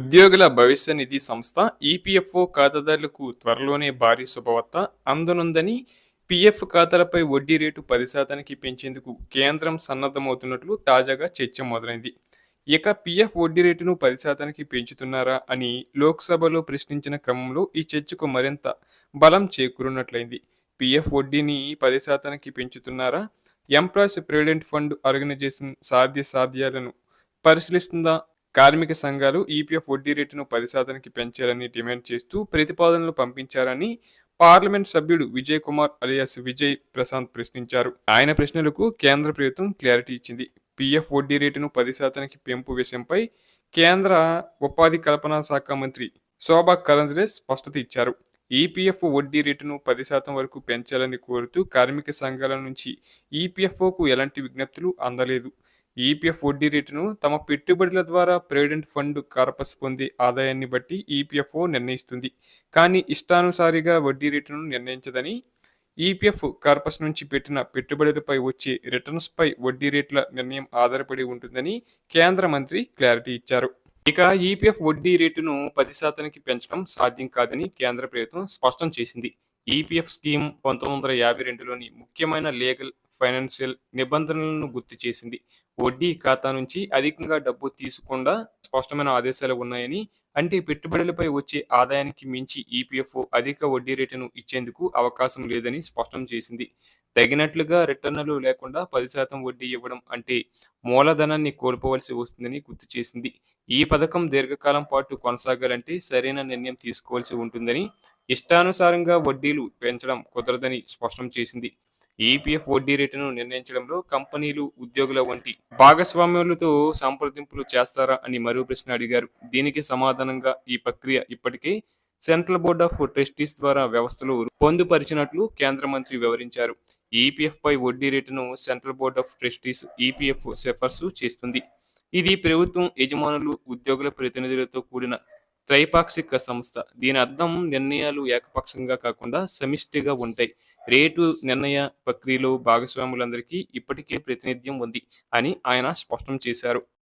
ఉద్యోగుల భవిష్య నిధి సంస్థ ఈపీఎఫ్ఓ ఖాతాదారులకు త్వరలోనే భారీ శుభవార్త అందనుందని పీఎఫ్ ఖాతాలపై వడ్డీ రేటు 10% పెంచేందుకు కేంద్రం సన్నద్ధమవుతున్నట్లు తాజాగా చర్చ మొదలైంది. ఇక పీఎఫ్ వడ్డీ రేటును 10% పెంచుతున్నారా అని లోక్సభలో ప్రశ్నించిన క్రమంలో ఈ చర్చకు మరింత బలం చేకూరున్నట్లయింది. పీఎఫ్ వడ్డీని 10% పెంచుతున్నారా? ఎంప్లాయీస్ ప్రావిడెంట్ ఫండ్ ఆర్గనైజేషన్ సాధ్యాలను పరిశీలిస్తుందా? కార్మిక సంఘాలు ఈపీఎఫ్ వడ్డీ రేటును 10%కి పెంచాలని డిమాండ్ చేస్తూ ప్రతిపాదనలు పంపించారని పార్లమెంట్ సభ్యుడు విజయ్ కుమార్ అలియాస్ విజయ్ ప్రశాంత్ ప్రశ్నించారు. ఆయన ప్రశ్నలకు కేంద్ర ప్రభుత్వం క్లారిటీ ఇచ్చింది. పీఎఫ్ వడ్డీ రేటును 10%కి పెంపు విషయంపై కేంద్ర ఉపాధి కల్పనా శాఖ మంత్రి శోభా కరంద్రే స్పష్టత ఇచ్చారు. ఈపీఎఫ్ వడ్డీ రేటును 10% వరకు పెంచాలని కోరుతూ కార్మిక సంఘాల నుంచి ఈపీఎఫ్ఓకు ఎలాంటి విజ్ఞప్తులు అందలేదు. ఈపీఎఫ్ వడ్డీ రేటును తమ పెట్టుబడుల ద్వారా ప్రావిడెంట్ ఫండ్ కార్పస్ పొందే ఆదాయాన్ని బట్టి ఈపీఎఫ్ఓ నిర్ణయిస్తుంది. కానీ ఇష్టానుసారిగా వడ్డీ రేటును నిర్ణయించదని, ఈపీఎఫ్ కార్పస్ నుంచి పెట్టిన పెట్టుబడులపై వచ్చే రిటర్న్స్పై వడ్డీ రేట్ల నిర్ణయం ఆధారపడి ఉంటుందని కేంద్ర మంత్రి క్లారిటీ ఇచ్చారు. ఇక ఈపీఎఫ్ వడ్డీ రేటును 10%కి పెంచడం సాధ్యం కాదని కేంద్ర ప్రభుత్వం స్పష్టం చేసింది. ఈపీఎఫ్ స్కీమ్ 1952లోని ముఖ్యమైన లీగల్, ఫైనాన్షియల్ నిబంధనలను గుర్తు చేసింది. వడ్డీ ఖాతా నుంచి అధికంగా డబ్బు తీసుకోకుండా స్పష్టమైన ఆదేశాలు ఉన్నాయని, అంటే పెట్టుబడులపై వచ్చే ఆదాయానికి మించి ఈపీఎఫ్ఓ అధిక వడ్డీ రేటును ఇచ్చేందుకు అవకాశం లేదని స్పష్టం చేసింది. తగినట్లుగా రిటర్నులు లేకుండా 10% వడ్డీ ఇవ్వడం అంటే మూలధనాన్ని కోల్పోవలసి వస్తుందని గుర్తు చేసింది. ఈ పథకం దీర్ఘకాలం పాటు కొనసాగాలంటే సరైన నిర్ణయం తీసుకోవాల్సి ఉంటుందని, ఇష్టానుసారంగా వడ్డీలు పెంచడం కుదరదని స్పష్టం చేసింది. ఈపీఎఫ్ వడ్డీ రేటును నిర్ణయించడంలో కంపెనీలు, ఉద్యోగుల వంటి భాగస్వామ్యులతో సంప్రదింపులు చేస్తారా అని మరో ప్రశ్న అడిగారు. దీనికి సమాధానంగా ఈ ప్రక్రియ ఇప్పటికే సెంట్రల్ బోర్డ్ ఆఫ్ ట్రస్టీస్ ద్వారా వ్యవస్థలో పొందుపరిచినట్లు కేంద్ర మంత్రి వివరించారు. ఈపీఎఫ్ పై వడ్డీ రేటును central board of trustees EPF సిఫార్సు చేస్తుంది. ఇది ప్రభుత్వం, యజమానులు, ఉద్యోగుల ప్రతినిధులతో కూడిన త్రైపాక్షిక సంస్థ. దీని అర్థం నిర్ణయాలు ఏకపక్షంగా కాకుండా సమిష్టిగా ఉంటాయి. రేటు నిర్ణయ ప్రక్రియలో భాగస్వాములందరికీ ఇప్పటికే ప్రాతినిధ్యం ఉంది అని ఆయన స్పష్టం చేశారు.